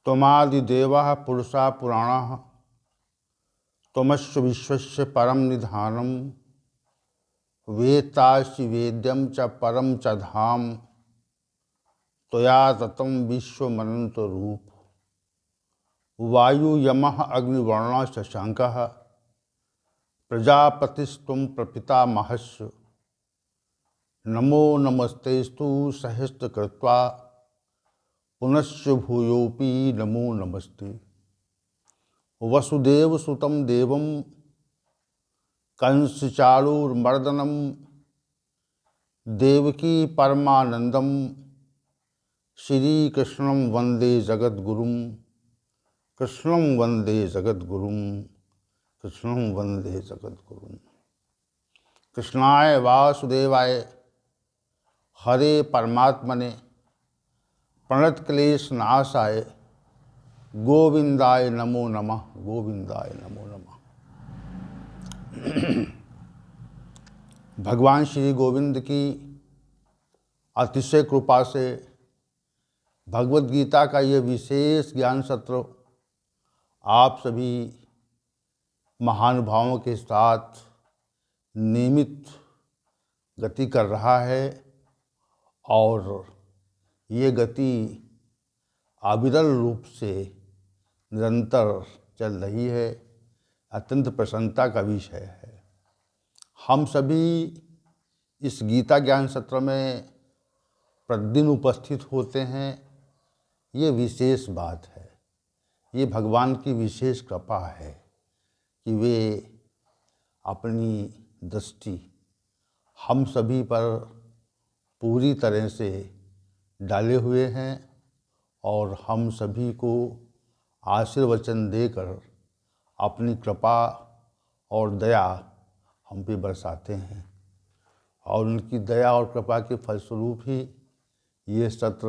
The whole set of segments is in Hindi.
त्वमादिदेवः पुरुषा पुराणः त्वमस्य विश्वस्य परम निधानम वेत्तासि वेद्यं च परम च धाम त्वया ततं विश्वमनंत रूप वायु यमः अग्निवर्णः शशांकः प्रजापतिस्त्वं प्रपितामहस्य नमो नमस्तेस्तु सहस्रकृत्वा पुनश्च भूयोऽपि नमो नमस्ते। वसुदेवसुतं देवं कंसचाणूरमर्दनं देवकी परमानंदम श्रीकृष्णं वंदे जगद्गुरुं कृष्णं वंदे जगद्गुरुं कृष्णं वंदे जगद्गुरुं। कृष्णाय वासुदेवाय हरे परमात्मने प्रणतक्लेशनाशाय गोविंदाय नमो नमः गोविंदाय नमो नमः। भगवान श्री गोविंद की अतिशय कृपा से भगवद गीता का ये विशेष ज्ञान सत्र आप सभी महानुभावों के साथ नियमित गति कर रहा है और ये गति अविरल रूप से निरंतर चल रही है। अत्यंत प्रसन्नता का विषय है। हम सभी इस गीता ज्ञान सत्र में प्रतिदिन उपस्थित होते हैं। ये विशेष बात है, ये भगवान की विशेष कृपा है कि वे अपनी दृष्टि हम सभी पर पूरी तरह से डाले हुए हैं और हम सभी को आशीर्वचन देकर अपनी कृपा और दया हम पे बरसाते हैं और उनकी दया और कृपा के फलस्वरूप ही ये सत्र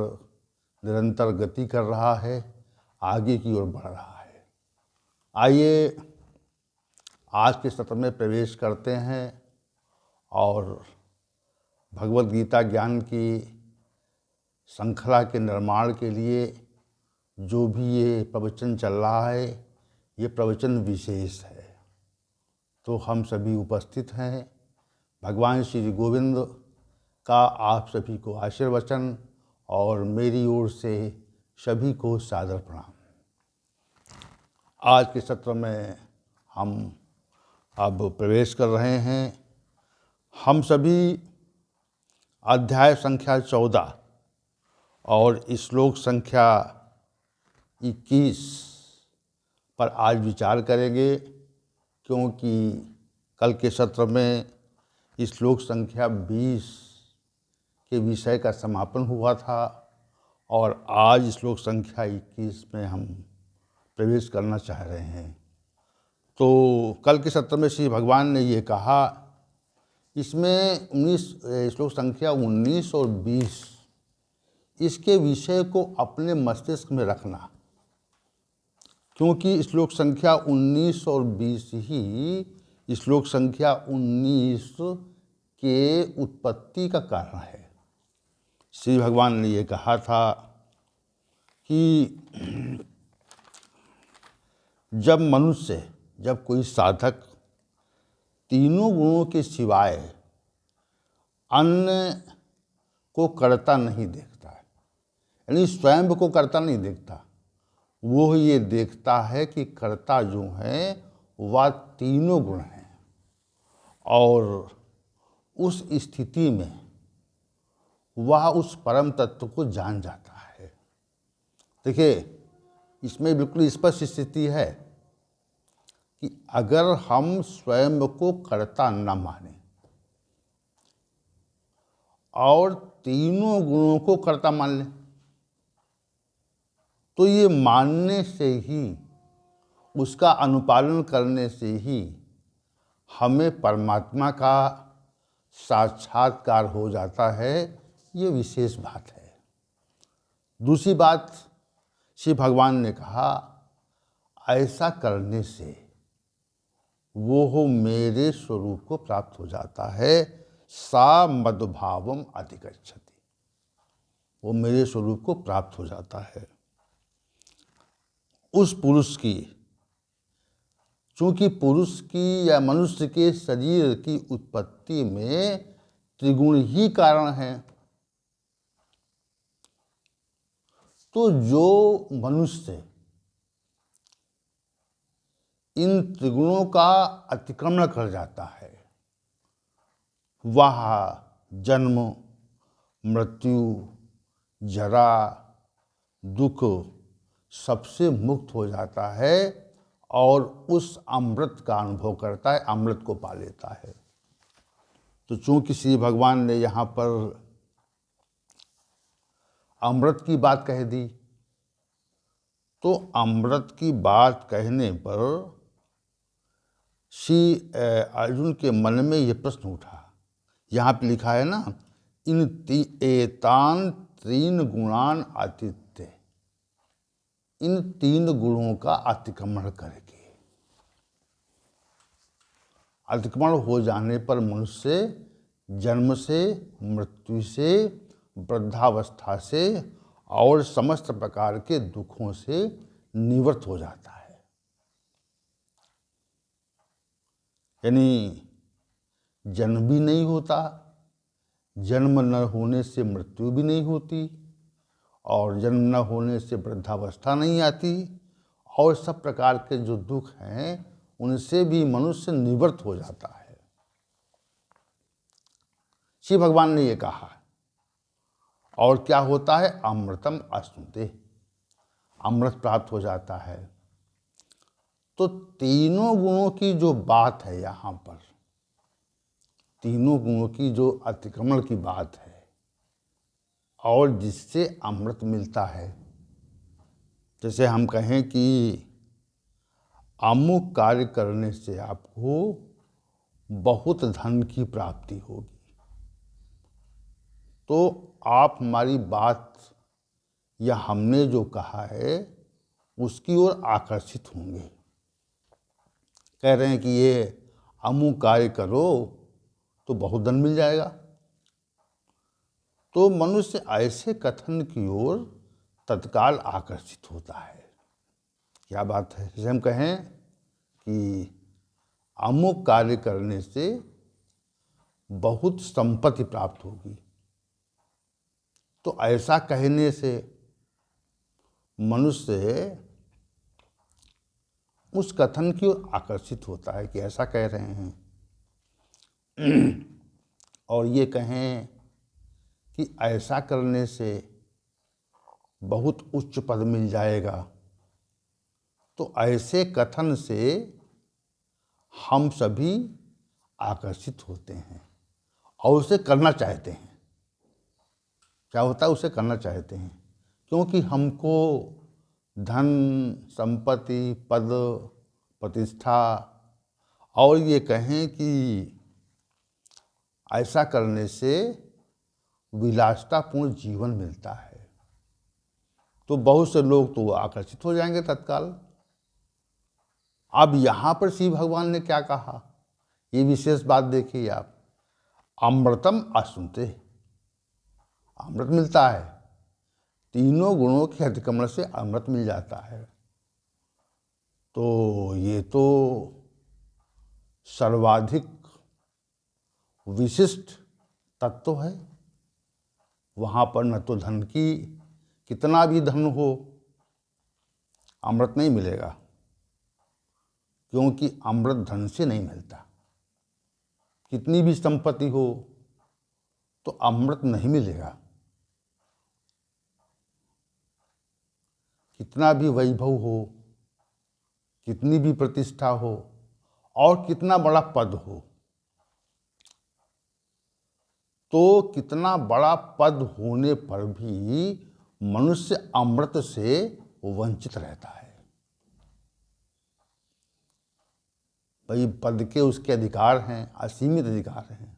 निरंतर गति कर रहा है, आगे की ओर बढ़ रहा है। आइए आज के सत्र में प्रवेश करते हैं और भगवद गीता ज्ञान की श्रृंखला के निर्माण के लिए जो भी ये प्रवचन चल रहा है, ये प्रवचन विशेष है। तो हम सभी उपस्थित हैं। भगवान श्री गोविंद का आप सभी को आशीर्वचन और मेरी ओर से सभी को सादर प्रणाम। आज के सत्र में हम अब प्रवेश कर रहे हैं। हम सभी अध्याय संख्या 14 और श्लोक संख्या 21 पर आज विचार करेंगे, क्योंकि कल के सत्र में श्लोक संख्या 20 के विषय का समापन हुआ था और आज श्लोक संख्या 21 में हम प्रवेश करना चाह रहे हैं। तो कल के सत्र में श्री भगवान ने ये कहा, इसमें 19 श्लोक संख्या 19 और 20 इसके विषय को अपने मस्तिष्क में रखना, क्योंकि श्लोक संख्या 19 और 20 ही श्लोक संख्या 19 के उत्पत्ति का कारण है। श्री भगवान ने ये कहा था कि जब कोई साधक तीनों गुणों के सिवाय अन्य को करता नहीं देखता है, यानी स्वयं को करता नहीं देखता, वो ये देखता है कि कर्ता जो है वह तीनों गुण हैं, और उस स्थिति में वह उस परम तत्व को जान जाता है। देखिए, इसमें बिल्कुल स्पष्ट स्थिति है कि अगर हम स्वयं को कर्ता न माने और तीनों गुणों को कर्ता मान लें, तो ये मानने से ही, उसका अनुपालन करने से ही हमें परमात्मा का साक्षात्कार हो जाता है। ये विशेष बात है। दूसरी बात, श्री भगवान ने कहा, ऐसा करने से वो मेरे स्वरूप को प्राप्त हो जाता है। सा मद्भावम अधिगच्छति, वो मेरे स्वरूप को प्राप्त हो जाता है। उस पुरुष की, चूंकि पुरुष की या मनुष्य के शरीर की उत्पत्ति में त्रिगुण ही कारण है, तो जो मनुष्य इन त्रिगुणों का अतिक्रमण कर जाता है वह जन्म, मृत्यु, जरा, दुख सबसे मुक्त हो जाता है और उस अमृत का अनुभव करता है, अमृत को पा लेता है। तो चूंकि श्री भगवान ने यहाँ पर अमृत की बात कह दी, तो अमृत की बात कहने पर श्री अर्जुन के मन में ये प्रश्न उठा। यहाँ पे लिखा है ना, एतान त्रीन गुणान आतिथ्य, इन तीन गुणों का अतिक्रमण करके, अतिक्रमण हो जाने पर मनुष्य जन्म से, मृत्यु से, वृद्धावस्था से और समस्त प्रकार के दुखों से निवृत्त हो जाता है। यानी जन्म भी नहीं होता, जन्म न होने से मृत्यु भी नहीं होती, और जन्म न होने से वृद्धावस्था नहीं आती, और सब प्रकार के जो दुख हैं उनसे भी मनुष्य निवृत्त हो जाता है। श्री भगवान ने ये कहा। और क्या होता है? अमृतम अश्नुते, अमृत प्राप्त हो जाता है। तो तीनों गुणों की जो बात है यहाँ पर, तीनों गुणों की जो अतिक्रमण की बात है और जिससे अमृत मिलता है, जैसे हम कहें कि अमुक कार्य करने से आपको बहुत धन की प्राप्ति होगी, तो आप हमारी बात या हमने जो कहा है उसकी ओर आकर्षित होंगे। कह रहे हैं कि ये अमुक कार्य करो तो बहुत धन मिल जाएगा, तो मनुष्य ऐसे कथन की ओर तत्काल आकर्षित होता है। क्या बात है? जैसे हम कहें कि अमुक कार्य करने से बहुत संपत्ति प्राप्त होगी, तो ऐसा कहने से मनुष्य उस कथन की ओर आकर्षित होता है कि ऐसा कह रहे हैं। और ये कहें कि ऐसा करने से बहुत उच्च पद मिल जाएगा, तो ऐसे कथन से हम सभी आकर्षित होते हैं और उसे करना चाहते हैं। क्या होता है? उसे करना चाहते हैं क्योंकि हमको धन, संपत्ति, पद, प्रतिष्ठा, और ये कहें कि ऐसा करने से विलासितापूर्ण जीवन मिलता है, तो बहुत से लोग तो आकर्षित हो जाएंगे तत्काल। अब यहाँ पर श्री भगवान ने क्या कहा, ये विशेष बात देखिए आप। अमृतम अश्नुते, अमृत मिलता है, तीनों गुणों के अतिक्रमण से अमृत मिल जाता है। तो ये तो सर्वाधिक विशिष्ट तत्व है। वहाँ पर न तो धन की, कितना भी धन हो, अमृत नहीं मिलेगा, क्योंकि अमृत धन से नहीं मिलता। कितनी भी संपत्ति हो तो अमृत नहीं मिलेगा, कितना भी वैभव हो, कितनी भी प्रतिष्ठा हो और कितना बड़ा पद हो, तो कितना बड़ा पद होने पर भी मनुष्य अमृत से वंचित रहता है। भाई पद के उसके अधिकार हैं, असीमित अधिकार हैं।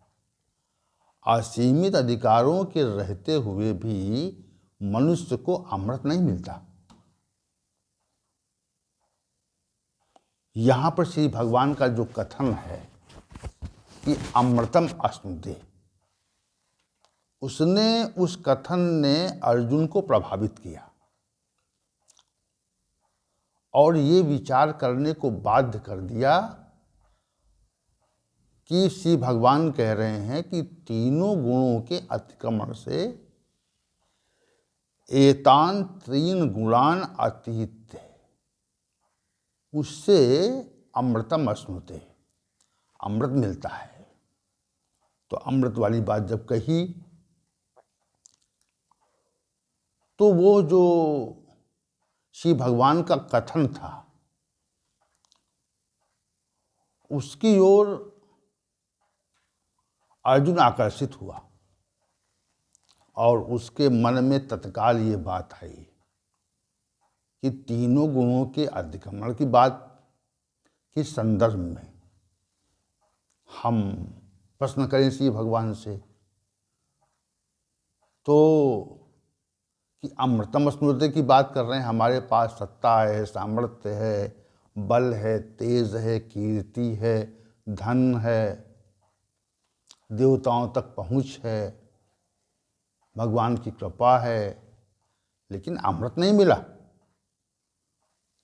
असीमित अधिकारों के रहते हुए भी मनुष्य को अमृत नहीं मिलता। यहाँ पर श्री भगवान का जो कथन है कि अमृतम अश्नुते, उसने, उस कथन ने अर्जुन को प्रभावित किया और ये विचार करने को बाध्य कर दिया कि श्री भगवान कह रहे हैं कि तीनों गुणों के अतिक्रमण से एतान त्रीन गुणान अतीत, उससे अमृतम अश्नुते, अमृत मिलता है। तो अमृत वाली बात जब कही तो वो जो श्री भगवान का कथन था उसकी ओर अर्जुन आकर्षित हुआ और उसके मन में तत्काल ये बात आई कि तीनों गुणों के अधिगमन की बात के संदर्भ में हम प्रश्न करें श्री भगवान से तो कि अमृतम स्मृति की बात कर रहे हैं। हमारे पास सत्ता है, सामर्थ्य है, बल है, तेज है, कीर्ति है, धन है, देवताओं तक पहुँच है, भगवान की कृपा है, लेकिन अमृत नहीं मिला।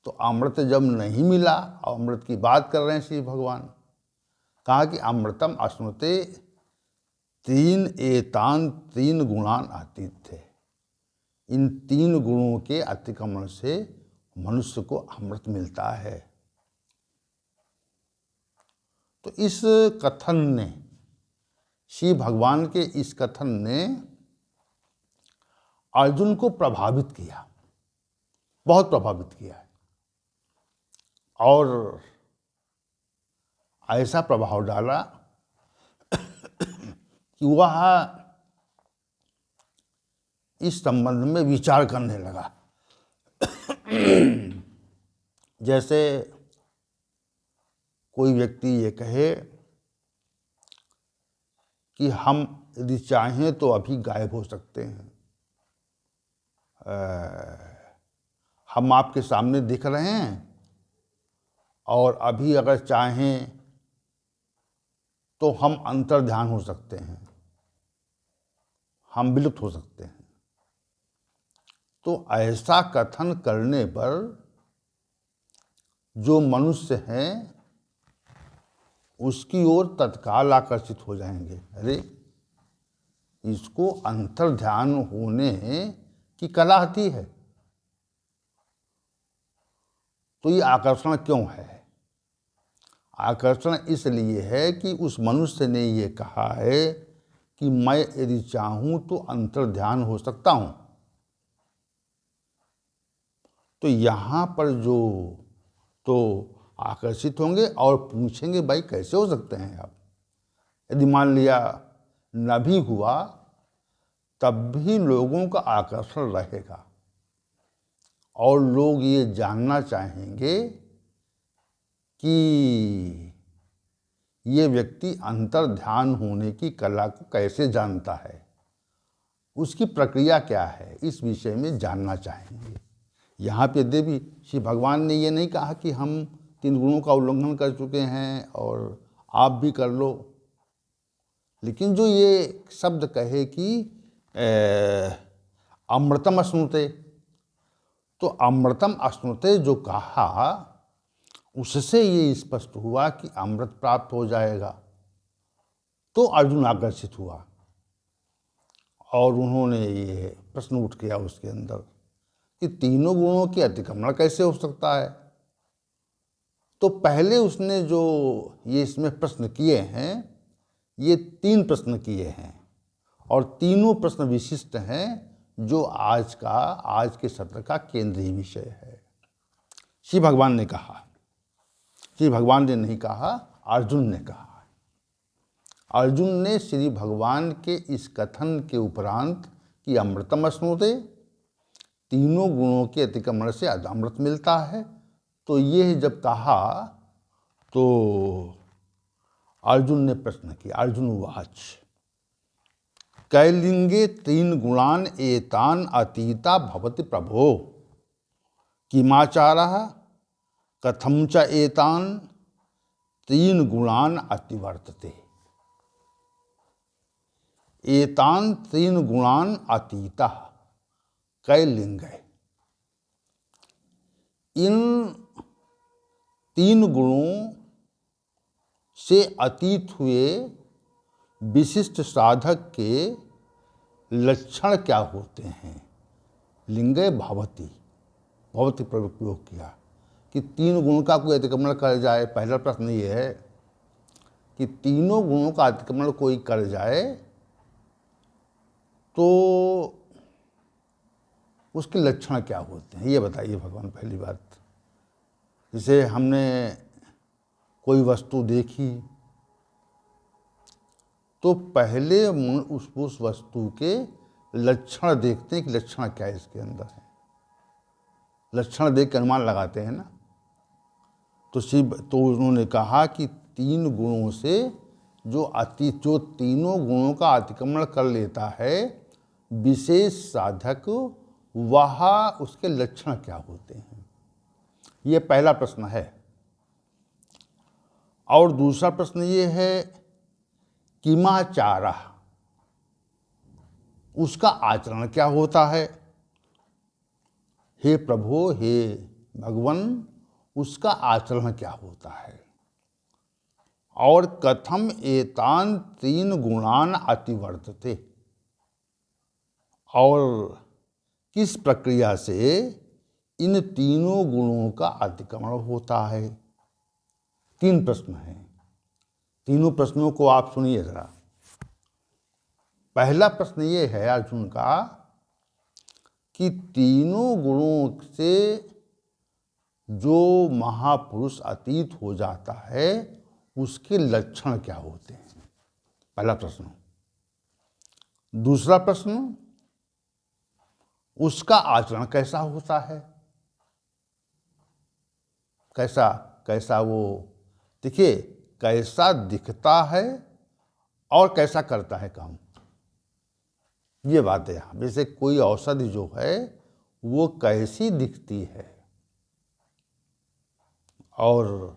तो अमृत जब नहीं मिला, अमृत की बात कर रहे हैं श्री भगवान, कहा कि अमृतम अश्नुते तीन एतान तीन गुणान अतीत थे। इन तीन गुणों के अतिक्रमण से मनुष्य को अमृत मिलता है। तो इस कथन ने, श्री भगवान के इस कथन ने अर्जुन को प्रभावित किया, बहुत प्रभावित किया है। और ऐसा प्रभाव डाला कि वह इस संबंध में विचार करने लगा। जैसे कोई व्यक्ति ये कहे कि हम यदि चाहें तो अभी गायब हो सकते हैं, हम आपके सामने दिख रहे हैं और अभी अगर चाहें तो हम अंतर्ध्यान हो सकते हैं, हम विलुप्त हो सकते हैं। तो ऐसा कथन करने पर जो मनुष्य हैं उसकी ओर तत्काल आकर्षित हो जाएंगे। अरे इसको अंतर्ध्यान होने की कला आती है। तो ये आकर्षण क्यों है? आकर्षण इसलिए है कि उस मनुष्य ने ये कहा है कि मैं यदि चाहूं तो अंतर्ध्यान हो सकता हूं। तो यहाँ पर जो तो आकर्षित होंगे और पूछेंगे भाई कैसे हो सकते हैं आप। यदि मान लिया न भी हुआ तब भी लोगों का आकर्षण रहेगा और लोग ये जानना चाहेंगे कि ये व्यक्ति अंतर्ध्यान होने की कला को कैसे जानता है, उसकी प्रक्रिया क्या है, इस विषय में जानना चाहेंगे। यहाँ पे देवी श्री भगवान ने ये नहीं कहा कि हम तीन गुणों का उल्लंघन कर चुके हैं और आप भी कर लो, लेकिन जो ये शब्द कहे कि अमृतम अश्नुते, तो अमृतम अश्नुते जो कहा उससे ये स्पष्ट हुआ कि अमृत प्राप्त हो जाएगा। तो अर्जुन आकर्षित हुआ और उन्होंने ये प्रश्न उठ गया उसके अंदर कि तीनों गुणों की अतिक्रमण कैसे हो सकता है। तो पहले उसने जो ये इसमें प्रश्न किए हैं, ये तीन प्रश्न किए हैं और तीनों प्रश्न विशिष्ट हैं जो आज के सत्र का केंद्रीय विषय है। श्री भगवान ने कहा, श्री भगवान ने नहीं कहा, अर्जुन ने कहा। अर्जुन ने श्री भगवान के इस कथन के उपरांत कि अमृतम अश्नुते, तीनों गुणों के अतिक्रमण से अमृत मिलता है, तो ये जब कहा तो अर्जुन ने प्रश्न किया। अर्जुन उवाच कैलिंगे तीन गुणान एतान अतीता भवति प्रभो किमाचारः कथम च एतान तीन गुणान अतिवर्तते। एतान तीन गुणान अतीता कैलिंग, इन तीन गुणों से अतीत हुए विशिष्ट साधक के लक्षण क्या होते हैं। लिंगे भवति, भवति प्रयोग किया कि तीन गुण का कोई अतिक्रमण कर जाए। पहला प्रश्न ये है कि तीनों गुणों का अतिक्रमण कोई कर जाए तो उसके लक्षण क्या होते हैं, ये बताइए भगवान। पहली बात, जैसे हमने कोई वस्तु देखी तो पहले उस वस्तु के लक्षण देखते हैं कि लक्षण क्या है इसके अंदर है। लक्षण देख के अनुमान लगाते हैं ना। तो उन्होंने कहा कि तीन गुणों से जो तीनों गुणों का अतिक्रमण कर लेता है विशेष साधक, वह उसके लक्षण क्या होते हैं, ये पहला प्रश्न है। और दूसरा प्रश्न ये है किमाचारा, उसका आचरण क्या होता है। हे प्रभु, हे भगवान, उसका आचरण क्या होता है। और कथम एतान तीन गुणान अतिवर्तते, और किस प्रक्रिया से इन तीनों गुणों का अतिक्रमण होता है। तीन प्रश्न हैं, तीनों प्रश्नों को आप सुनिए जरा। पहला प्रश्न ये है अर्जुन का कि तीनों गुणों से जो महापुरुष अतीत हो जाता है उसके लक्षण क्या होते हैं, पहला प्रश्न। दूसरा प्रश्न, उसका आचरण कैसा होता है, कैसा वो, देखिए कैसा दिखता है और कैसा करता है काम, ये बात है यहाँ। जैसे कोई औषधि जो है वो कैसी दिखती है और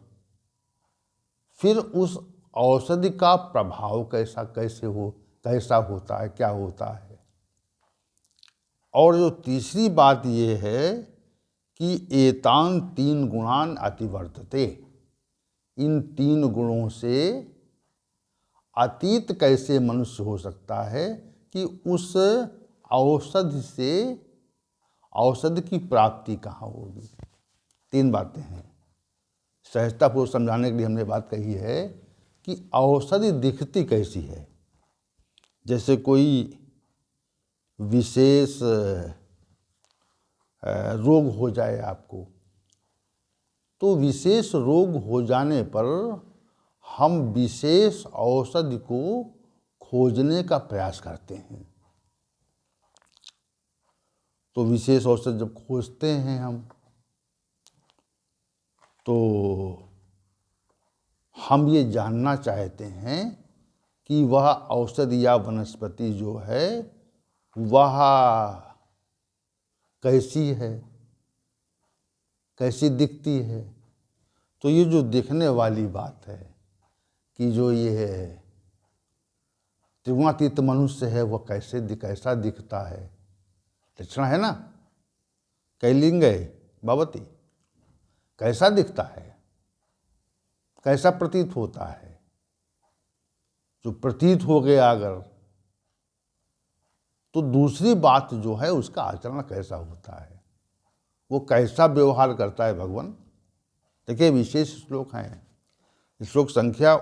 फिर उस औषधि का प्रभाव कैसा होता है, क्या होता है। और जो तीसरी बात ये है कि एतान तीन गुणान अतिवर्तते, इन तीन गुणों से अतीत कैसे मनुष्य हो सकता है कि उस औषधि की प्राप्ति कहाँ होगी। तीन बातें हैं। सहजतापूर्वक समझाने के लिए हमने बात कही है कि औषधि दिखती कैसी है। जैसे कोई विशेष रोग हो जाए आपको, तो विशेष रोग हो जाने पर हम विशेष औषधि को खोजने का प्रयास करते हैं। तो विशेष औषधि जब खोजते हैं हम, तो हम ये जानना चाहते हैं कि वह औषधि या वनस्पति जो है वह कैसी है, कैसी दिखती है। तो ये जो दिखने वाली बात है कि जो ये है त्रिगुणातीत मनुष्य है वह कैसा दिखता है, लक्षण है ना। कैलिंग भवति, कैसा दिखता है, कैसा प्रतीत होता है। जो प्रतीत हो गया अगर, तो दूसरी बात जो है उसका आचरण कैसा होता है, वो कैसा व्यवहार करता है भगवान। देखिए विशेष श्लोक हैं, श्लोक संख्या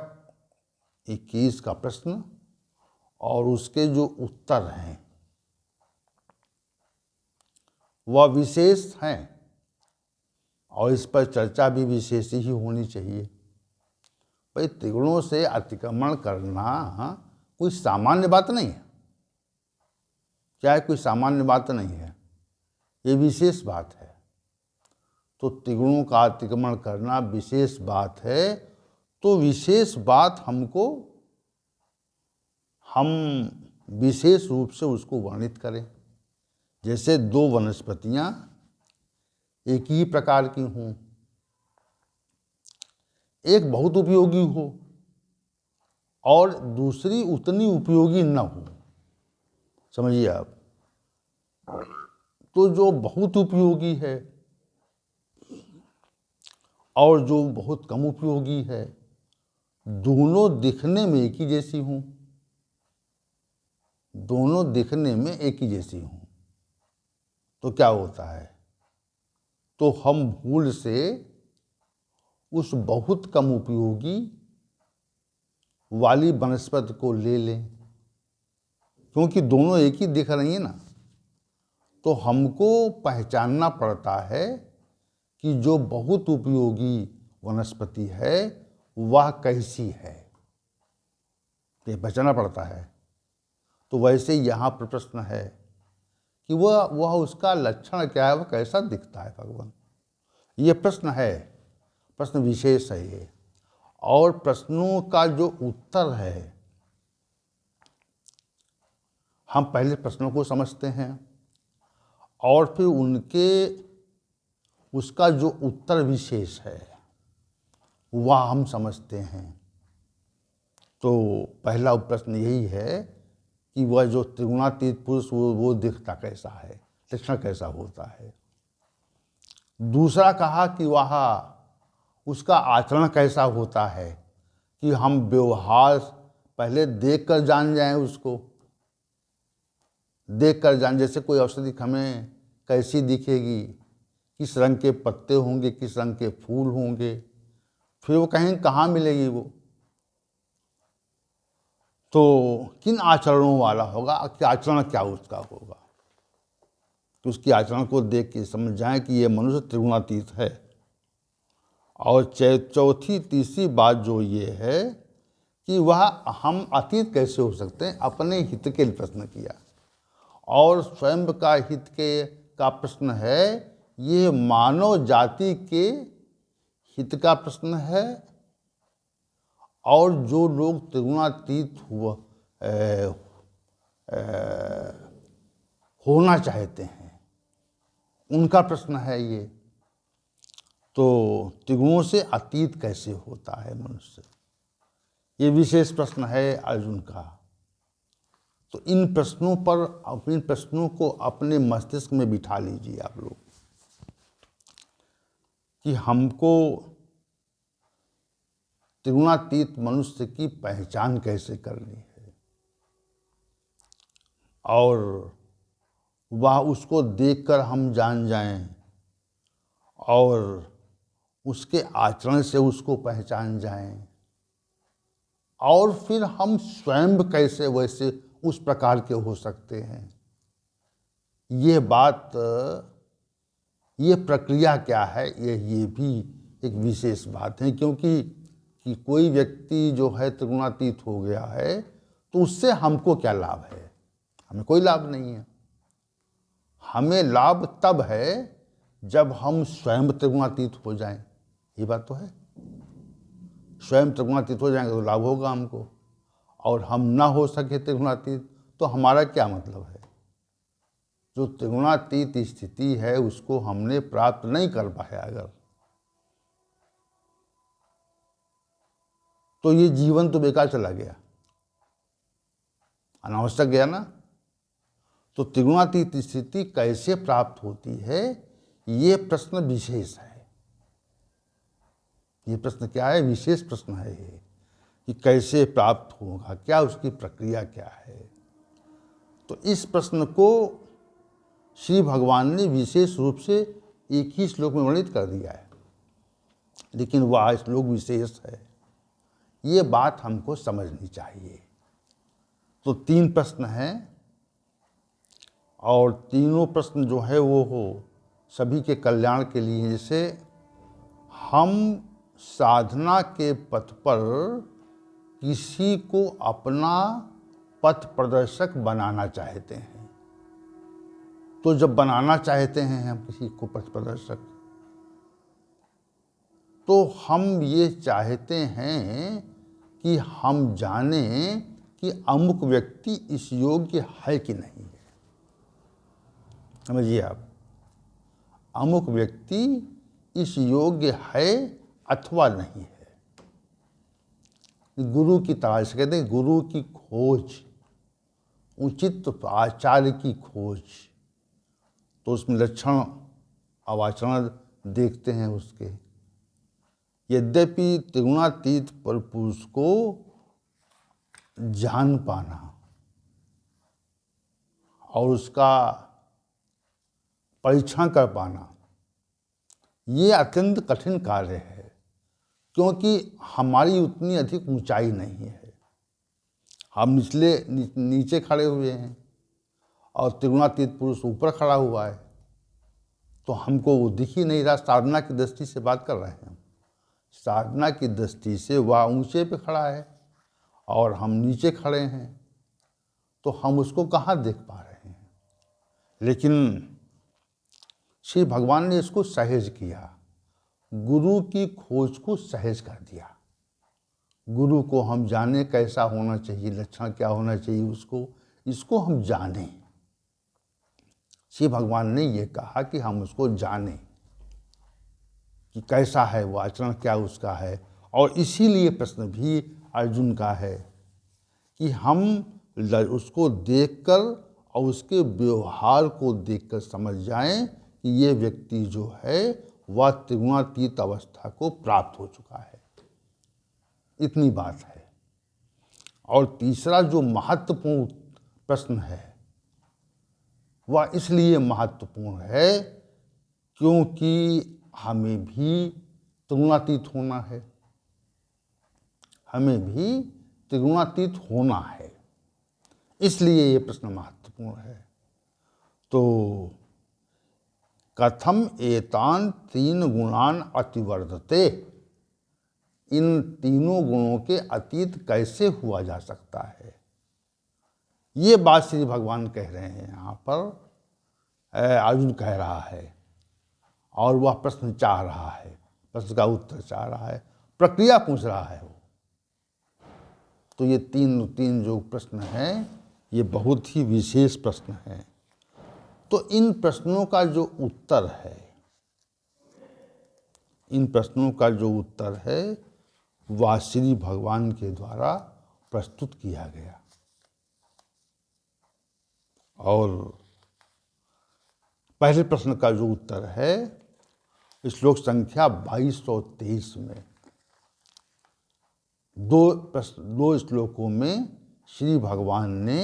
21 का प्रश्न और उसके जो उत्तर हैं वह विशेष हैं और इस पर चर्चा भी विशेष ही होनी चाहिए। भाई त्रिगुणों से अतिक्रमण करना कोई सामान्य बात नहीं है, क्या है, कोई सामान्य बात नहीं है, ये विशेष बात है। तो त्रिगुणों का अतिक्रमण करना विशेष बात है। तो विशेष बात हम विशेष रूप से उसको वर्णित करें। जैसे दो वनस्पतियां एक ही प्रकार की हों, एक बहुत उपयोगी हो और दूसरी उतनी उपयोगी न हो, समझिए आप। तो जो बहुत उपयोगी है और जो बहुत कम उपयोगी है, दोनों दिखने में एक ही जैसी हूँ, दोनों दिखने में एक ही जैसी हूँ, तो क्या होता है? तो हम भूल से उस बहुत कम उपयोगी वाली वनस्पति को ले लें, क्योंकि दोनों एक ही दिख रही है ना। तो हमको पहचानना पड़ता है कि जो बहुत उपयोगी वनस्पति है वह कैसी है, ये पहचानना पड़ता है। तो वैसे यहाँ पर प्रश्न है कि वह उसका लक्षण क्या है, वह कैसा दिखता है भगवान। ये प्रश्न है, प्रश्न विशेष है ये। और प्रश्नों का जो उत्तर है, हम पहले प्रश्नों को समझते हैं और फिर उसका जो उत्तर विशेष है वह हम समझते हैं। तो पहला प्रश्न यही है कि वह जो त्रिगुणातीत पुरुष वो दिखता कैसा है, लक्षण कैसा होता है। दूसरा कहा कि वह उसका आचरण कैसा होता है, कि हम व्यवहार पहले देख कर जान जाएं, उसको देख कर जान। जैसे कोई औषधि हमें कैसी दिखेगी, किस रंग के पत्ते होंगे, किस रंग के फूल होंगे, फिर वो कहीं कहाँ मिलेगी वो, तो किन आचरणों वाला होगा, कि आचरण क्या उसका होगा, तो उसकी आचरण को देख के समझ जाएं कि ये मनुष्य त्रिगुणातीत है। और चौथी तीसरी बात जो ये है कि वह हम अतीत कैसे हो सकते हैं, अपने हित के लिए प्रश्न किया। और स्वयं का हित का प्रश्न है, ये मानव जाति के हित का प्रश्न है। और जो लोग त्रिगुणातीत होना चाहते हैं उनका प्रश्न है ये। तो त्रिगुणों से अतीत कैसे होता है मनुष्य, ये विशेष प्रश्न है अर्जुन का। तो इन प्रश्नों को अपने मस्तिष्क में बिठा लीजिए आप लोग, कि हमको त्रिगुणातीत मनुष्य की पहचान कैसे करनी है, और वह उसको देखकर हम जान जाएं, और उसके आचरण से उसको पहचान जाएं, और फिर हम स्वयं कैसे वैसे उस प्रकार के हो सकते हैं। ये प्रक्रिया क्या है, ये भी एक विशेष बात है। क्योंकि कि कोई व्यक्ति जो है त्रिगुणातीत हो गया है तो उससे हमको क्या लाभ है, हमें कोई लाभ नहीं है। हमें लाभ तब है जब हम स्वयं त्रिगुणातीत हो जाएं, ये बात तो है। स्वयं त्रिगुणातीत हो जाएंगे तो लाभ होगा हमको, और हम ना हो सके त्रिगुणातीत तो हमारा क्या मतलब है। जो त्रिगुणातीत स्थिति है उसको हमने प्राप्त नहीं कर पाया अगर, तो ये जीवन तो बेकार चला गया, अनावश्यक गया ना। तो त्रिगुणातीत स्थिति कैसे प्राप्त होती है, ये प्रश्न विशेष है। ये प्रश्न क्या है, विशेष प्रश्न है ये, कि कैसे प्राप्त होगा, क्या उसकी प्रक्रिया क्या है। तो इस प्रश्न को श्री भगवान ने विशेष रूप से एक ही श्लोक में वर्णित कर दिया है, लेकिन वह श्लोक विशेष है, ये बात हमको समझनी चाहिए। तो 3 प्रश्न हैं, और तीनों प्रश्न जो है वो सभी के कल्याण के लिए। जैसे हम साधना के पथ पर किसी को अपना पथ प्रदर्शक बनाना चाहते हैं, तो जब बनाना चाहते हैं हम किसी को पथ प्रदर्शक, तो हम ये चाहते हैं कि हम जानें कि अमुक व्यक्ति इस योग्य है कि नहीं है। समझिए आप, अमुक व्यक्ति इस योग्य है अथवा नहीं है। गुरु की तलाश, कहते हैं गुरु की खोज, उचित आचार्य की खोज। तो उसमें लक्षण अवाचरण देखते हैं उसके, यद्यपि त्रिगुणातीत पर पुरुष को जान पाना और उसका परीक्षण कर पाना ये अत्यंत कठिन कार्य है, क्योंकि हमारी उतनी अधिक ऊंचाई नहीं है। हम नीचे खड़े हुए हैं और त्रिगुणातीत पुरुष ऊपर खड़ा हुआ है, तो हमको वो दिख ही नहीं रहा। साधना की दृष्टि से बात कर रहे हैं हम। साधना की दृष्टि से वह ऊंचे पे खड़ा है और हम नीचे खड़े हैं, तो हम उसको कहाँ देख पा रहे हैं। लेकिन श्री भगवान ने इसको सहज किया, गुरु की खोज को सहज कर दिया। गुरु को हम जाने कैसा होना चाहिए, लक्षण क्या होना चाहिए उसको, इसको हम जानें। श्री भगवान ने ये कहा कि हम उसको जानें कि कैसा है वो, आचरण क्या उसका है। और इसीलिए प्रश्न भी अर्जुन का है कि हम उसको देखकर और उसके व्यवहार को देखकर समझ जाएं कि ये व्यक्ति जो है वह त्रिगुणातीत अवस्था को प्राप्त हो चुका है। इतनी बात है। और तीसरा जो महत्वपूर्ण प्रश्न है वह इसलिए महत्वपूर्ण है क्योंकि हमें भी त्रिगुणातीत होना है। हमें भी त्रिगुणातीत होना है, इसलिए ये प्रश्न महत्वपूर्ण है। तो कथम एतान तीन गुणान अतिवर्धते, इन तीनों गुणों के अतीत कैसे हुआ जा सकता है, ये बात श्री भगवान कह रहे हैं यहाँ पर। अर्जुन कह रहा है और वह प्रश्न चाह रहा है, प्रश्न का उत्तर चाह रहा है, प्रक्रिया पूछ रहा है वो। तो ये तीन जो प्रश्न हैं ये बहुत ही विशेष प्रश्न हैं। तो इन प्रश्नों का जो उत्तर है, इन प्रश्नों का जो उत्तर है वह श्री भगवान के द्वारा प्रस्तुत किया गया। और पहले प्रश्न का जो उत्तर है श्लोक संख्या 2223 में, दो श्लोकों में श्री भगवान ने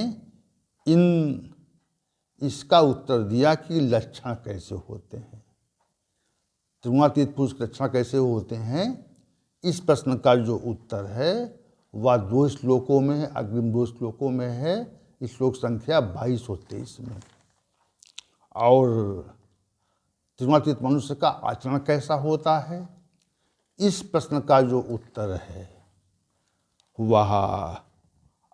इसका उत्तर दिया कि लक्षण कैसे होते हैं, त्रिगुणातीत पुरुष के लक्षण कैसे होते हैं। इस प्रश्न का जो उत्तर है वह 2 श्लोकों में है, अग्रिम 2 श्लोकों में है, इस श्लोक संख्या 2223 में। और त्रिगुणातीत मनुष्य का आचरण कैसा होता है, इस प्रश्न का जो उत्तर है वह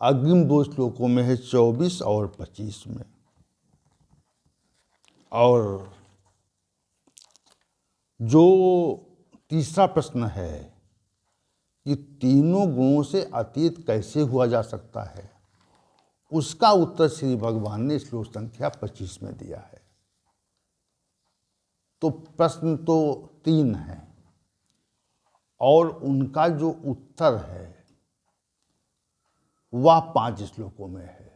अग्रिम 2 श्लोकों में है, 24 और 25 में। और जो तीसरा प्रश्न है कि तीनों गुणों से अतीत कैसे हुआ जा सकता है, उसका उत्तर श्री भगवान ने श्लोक संख्या 25 में दिया है। तो प्रश्न तो 3 हैं और उनका जो उत्तर है वह 5 श्लोकों में है।